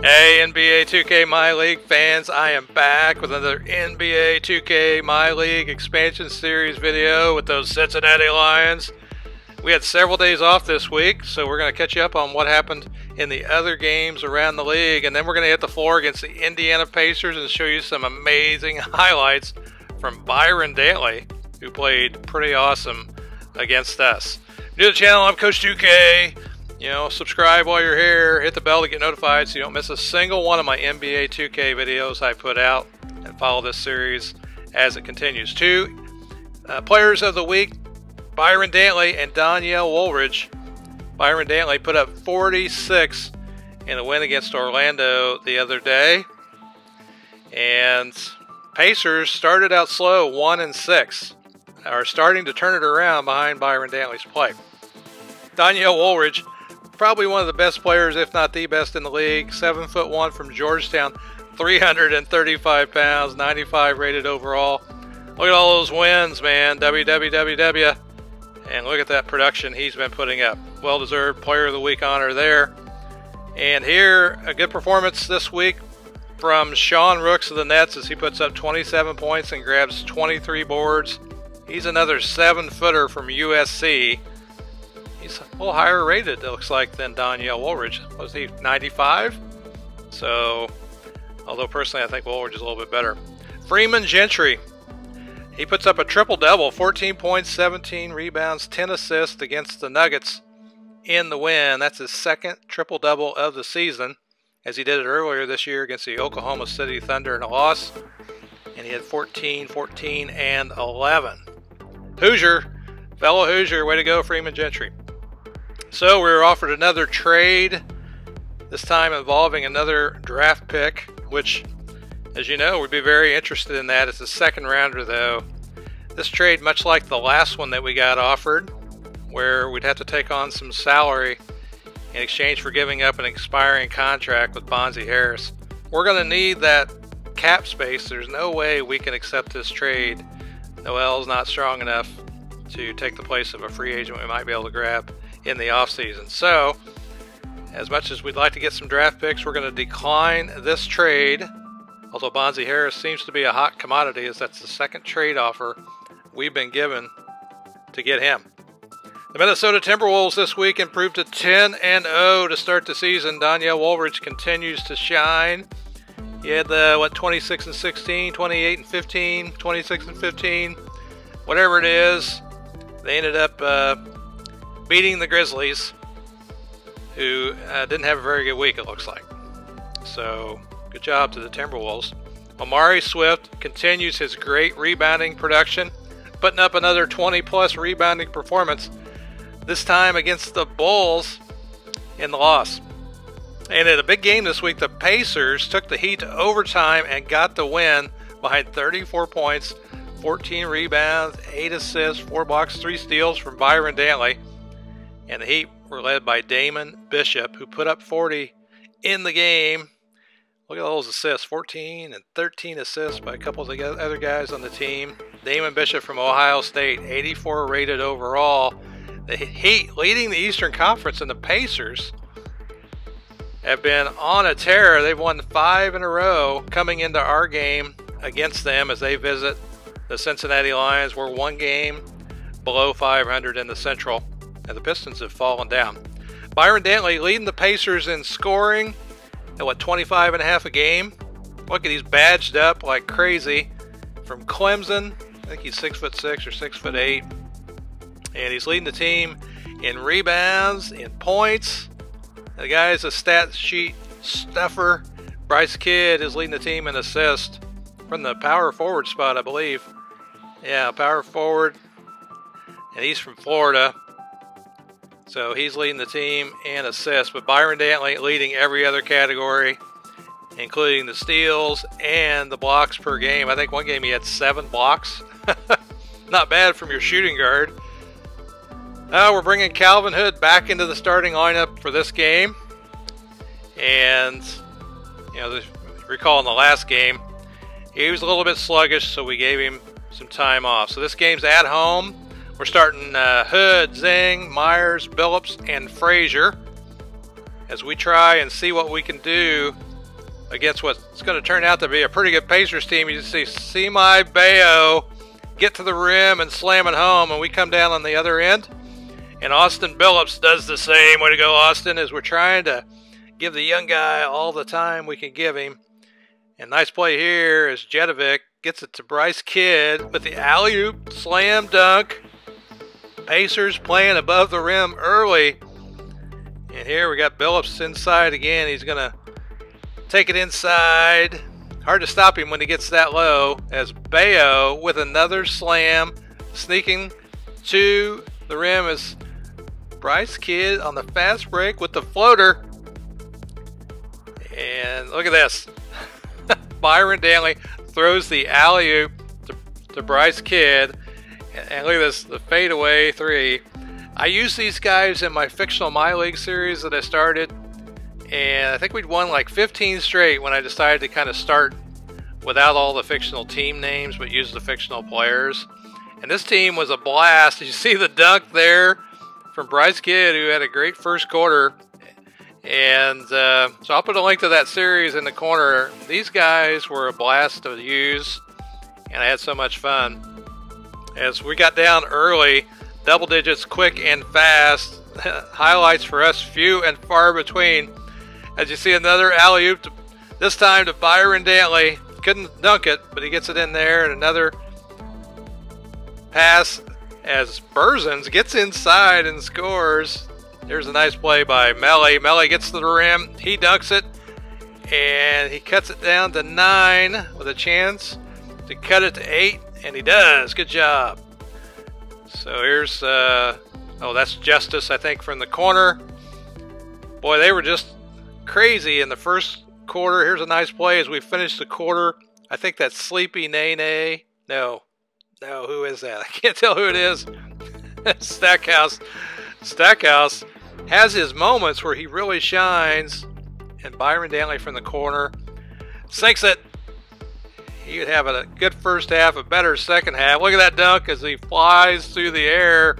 Hey NBA2K MyLeague fans, I am back with another NBA2K MyLeague Expansion Series video with those Cincinnati Lions. We had several days off this week, so we're going to catch you up on what happened in the other games around the league, and then we're going to hit the floor against the Indiana Pacers and show you some amazing highlights from Byron Dantley, who played pretty awesome against us. New to the channel, I'm Coach 2K. Subscribe while you're here, hit the bell to get notified so you don't miss a single one of my NBA 2K videos I put out, and follow this series as it continues. Two players of the week, Byron Dantley and Danielle Woolridge. Byron Dantley put up 46 in a win against Orlando the other day, and Pacers started out slow, 1-6, are starting to turn it around behind Byron Dantley's play. Danielle Woolridge, probably one of the best players, if not the best in the league. 7'1" from Georgetown, 335 pounds, 95 rated overall. Look at all those wins, man. WWWW. And look at that production he's been putting up. Well-deserved Player of the Week honor there. And here, a good performance this week from Sean Rooks of the Nets as he puts up 27 points and grabs 23 boards. He's another 7-footer from USC. He's a little higher rated, it looks like, than Danielle Woolridge. Was he 95? So, although personally I think Woolridge is a little bit better. Freeman Gentry. He puts up a triple-double, 14 points, 17 rebounds, 10 assists against the Nuggets in the win. That's his second triple-double of the season, as he did it earlier this year against the Oklahoma City Thunder in a loss. And he had 14, 14, and 11. Hoosier, fellow Hoosier, way to go, Freeman Gentry. So we were offered another trade, this time involving another draft pick, which, as you know, we'd be very interested in that. It's a second rounder, though. This trade, much like the last one that we got offered, where we'd have to take on some salary in exchange for giving up an expiring contract with Bonzi Harris. We're going to need that cap space. There's no way we can accept this trade. Noel's not strong enough to take the place of a free agent we might be able to grab in the offseason. So, as much as we'd like to get some draft picks, we're going to decline this trade. Although Bonzi Harris seems to be a hot commodity, as that's the second trade offer we've been given to get him. The Minnesota Timberwolves this week improved to 10-0 to start the season. Danielle Woolridge continues to shine. He had the 26-16, 28-15, 26-15, whatever it is. They ended up beating the Grizzlies, who didn't have a very good week, it looks like. So, good job to the Timberwolves. Omari Swift continues his great rebounding production, putting up another 20-plus rebounding performance, this time against the Bulls in the loss. And in a big game this week, the Pacers took the Heat to overtime and got the win behind 34 points, 14 rebounds, 8 assists, 4 blocks, 3 steals from Byron Dantley. And the Heat were led by Damon Bishop, who put up 40 in the game. Look at all those assists, 14 and 13 assists by a couple of the other guys on the team. Damon Bishop from Ohio State, 84 rated overall. The Heat leading the Eastern Conference, and the Pacers have been on a tear. They've won 5 in a row coming into our game against them as they visit the Cincinnati Lions. We're 1 game below 500 in the Central, and the Pistons have fallen down. Byron Dantley leading the Pacers in scoring at 25.5 a game. Look at, he's badged up like crazy from Clemson. I think he's 6'6" or 6'8", and he's leading the team in rebounds, in points. The guy's a stat sheet stuffer. Bryce Kidd is leading the team in assists from the power forward spot, I believe. Yeah, power forward, and he's from Florida. So he's leading the team in assists, but Byron Dantley leading every other category, including the steals and the blocks per game. I think one game he had 7 blocks. Not bad from your shooting guard. Now we're bringing Calvin Hood back into the starting lineup for this game. And, recall in the last game, he was a little bit sluggish, so we gave him some time off. So this game's at home. We're starting Hood, Zing, Myers, Billups, and Frazier as we try and see what we can do against what's going to turn out to be a pretty good Pacers team. You see Semi Bayo get to the rim and slam it home, and we come down on the other end. And Austin Billups does the same. Way to go, Austin, as we're trying to give the young guy all the time we can give him. And nice play here as Jedovic gets it to Bryce Kidd with the alley-oop slam dunk. Pacers playing above the rim early. And here we got Billups inside again. He's going to take it inside. Hard to stop him when he gets that low, as Bayo with another slam. Sneaking to the rim is Bryce Kidd on the fast break with the floater. And look at this. Byron Danley throws the alley-oop to Bryce Kidd. And look at this, the fadeaway three. I use these guys in my fictional MyLeague series that I started. And I think we'd won like 15 straight when I decided to kind of start without all the fictional team names, but use the fictional players. And this team was a blast. You see the dunk there from Bryce Kidd, who had a great first quarter. And so I'll put a link to that series in the corner. These guys were a blast to use, and I had so much fun. As we got down early, double digits quick and fast. Highlights for us, few and far between. As you see another alley-oop, this time to Byron Dantley. Couldn't dunk it, but he gets it in there. And another pass as Berzins gets inside and scores. There's a nice play by Melly. Melly gets to the rim. He dunks it. And he cuts it down to 9 with a chance to cut it to 8. And he does. Good job. So here's, oh, that's Justice, I think, from the corner. Boy, they were just crazy in the first quarter. Here's a nice play as we finish the quarter. I think that's Sleepy Nene. No, who is that? I can't tell who it is. Stackhouse. Stackhouse has his moments where he really shines. And Byron Danley from the corner sinks it. He would have a good first half, a better second half. Look at that dunk as he flies through the air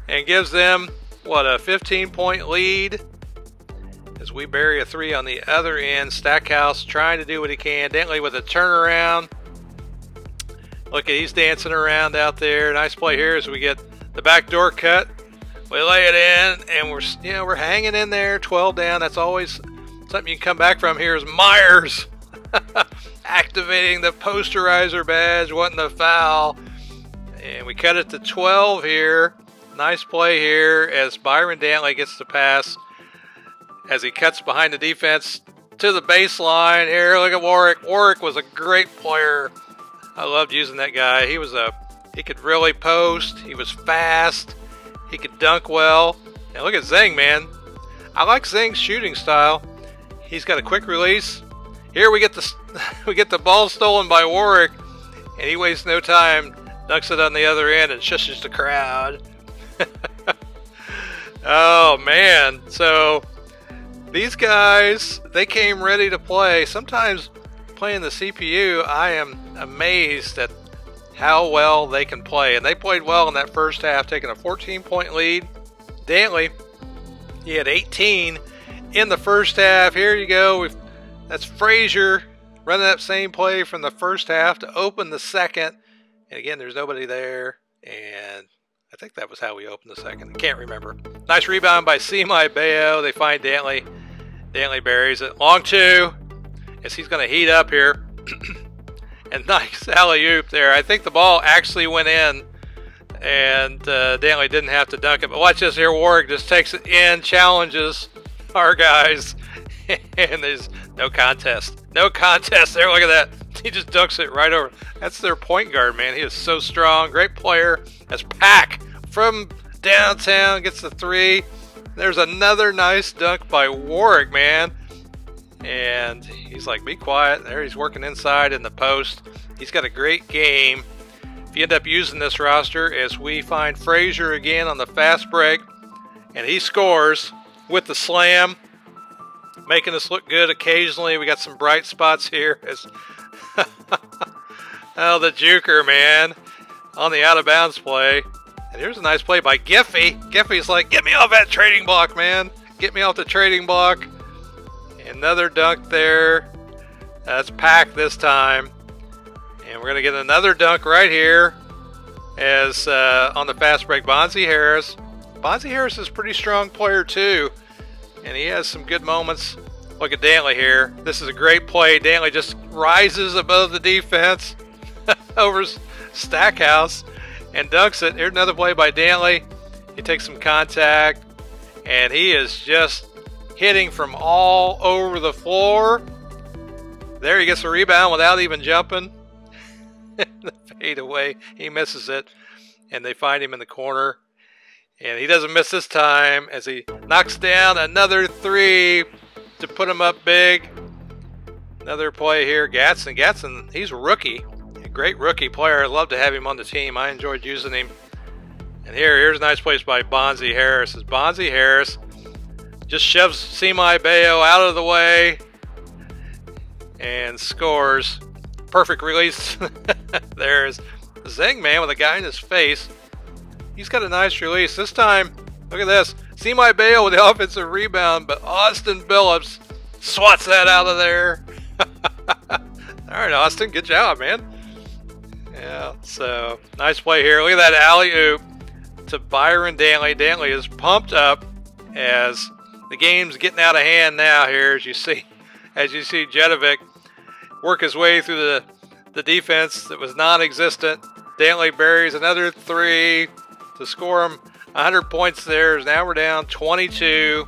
and gives them, what, a 15-point lead. As we bury a 3 on the other end. Stackhouse trying to do what he can. Dantley with a turnaround. Look at, he's dancing around out there. Nice play here as we get the backdoor cut. We lay it in, and we're hanging in there. 12 down. That's always something you can come back from. Here's Myers activating the posterizer badge, wanting the foul. And we cut it to 12 here. Nice play here as Byron Dantley gets the pass as he cuts behind the defense to the baseline. Here, look at Warwick. Warwick was a great player. I loved using that guy. He could really post. He was fast. He could dunk well. And look at Zing, man. I like Zing's shooting style. He's got a quick release. Here we get the ball stolen by Warwick, and he wastes no time, dunks it on the other end, and shushes the crowd. Oh man! So these guys, they came ready to play. Sometimes playing the CPU, I am amazed at how well they can play, and they played well in that first half, taking a 14-point lead. Dantley, he had 18 in the first half. Here you go. That's Frazier running that same play from the first half to open the second. And again, there's nobody there. And I think that was how we opened the second. I can't remember. Nice rebound by Semi Bayo. They find Dantley. Dantley buries it. Long 2 as he's going to heat up here. And nice alley-oop there. I think the ball actually went in. And Dantley didn't have to dunk it. But watch this here. Warwick just takes it in, challenges our guys. And there's no contest. No contest there. Look at that. He just dunks it right over. That's their point guard, man. He is so strong. Great player. That's Pack from downtown. Gets the 3. There's another nice dunk by Warwick, man. And he's like, be quiet. There he's working inside in the post. He's got a great game. If you end up using this roster, as we find Frazier again on the fast break. And he scores with the slam, making us look good occasionally. We got some bright spots here. Oh, the juker, man, on the out-of-bounds play. And here's a nice play by Giffey. Giffey's like, get me off that trading block, man. Get me off the trading block. Another dunk there. That's packed this time. And we're going to get another dunk right here as on the fast break, Bonzi Harris. Bonzi Harris is a pretty strong player too, and he has some good moments. Look at Dantley here. This is a great play. Dantley just rises above the defense over Stackhouse and dunks it. Here's another play by Dantley. He takes some contact, and he is just hitting from all over the floor. There he gets a rebound without even jumping. The fade away, he misses it, and they find him in the corner. And he doesn't miss this time as he knocks down another three to put him up big. Another play here, Gatson. Gatson, he's a rookie, a great rookie player. I'd love to have him on the team. I enjoyed using him. And here's a nice place by Bonzi Harris. As Bonzi Harris just shoves Semi Bayo out of the way and scores. Perfect release. There's Zeng Man with a guy in his face. He's got a nice release. This time, look at this. Semi Bayo with the offensive rebound, but Austin Billups swats that out of there. All right, Austin, good job, man. Yeah, so nice play here. Look at that alley-oop to Byron Dantley. Dantley is pumped up as the game's getting out of hand now here, as you see Jedovic work his way through the defense that was non-existent. Dantley buries another three to score him 100 points there. Now we're down 22.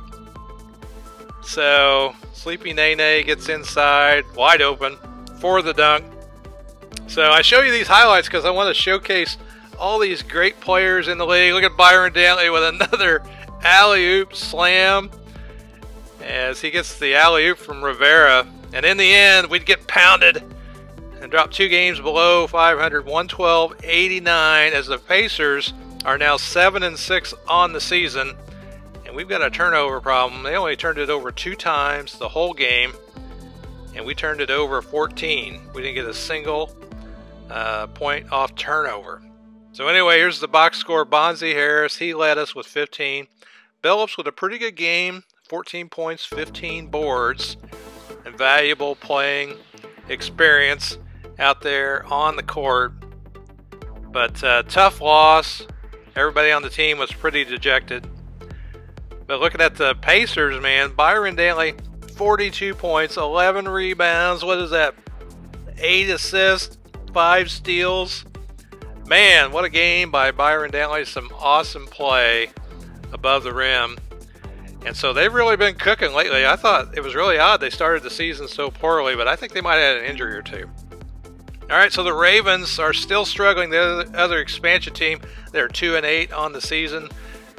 So Sleepy Nene gets inside, wide open for the dunk. So I show you these highlights because I want to showcase all these great players in the league. Look at Byron Dantley with another alley-oop slam as he gets the alley-oop from Rivera. And in the end, we'd get pounded and drop 2 games below 500, 112-89, as the Pacers are now 7-6 on the season. And we've got a turnover problem. They only turned it over 2 times the whole game, and we turned it over 14. We didn't get a single point off turnover. So anyway, here's the box score. Bonzi Harris, he led us with 15. Billups with a pretty good game, 14 points, 15 boards. And valuable playing experience out there on the court. But tough loss. Everybody on the team was pretty dejected. But looking at the Pacers, man, Byron Dantley, 42 points, 11 rebounds. What is that? 8 assists, 5 steals. Man, what a game by Byron Dantley. Some awesome play above the rim. And so they've really been cooking lately. I thought it was really odd they started the season so poorly, but I think they might have had an injury or two. All right, so the Ravens are still struggling. The other expansion team, they're 2-8 on the season.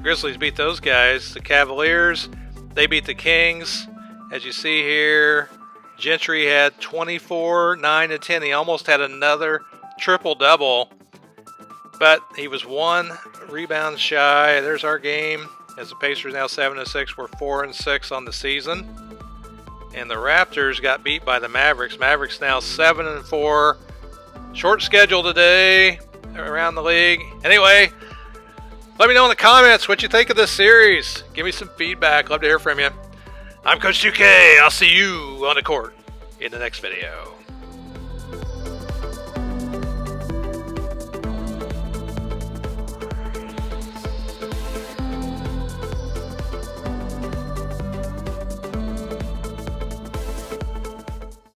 Grizzlies beat those guys. The Cavaliers, they beat the Kings. As you see here, Gentry had 24, 9, and 10. He almost had another triple-double, but he was 1 rebound shy. There's our game. As the Pacers now 7-6, we're 4-6 on the season. And the Raptors got beat by the Mavericks. Mavericks now 7-4. Short schedule today around the league. Anyway, let me know in the comments what you think of this series. Give me some feedback. Love to hear from you. I'm Coach 2K. I'll see you on the court in the next video.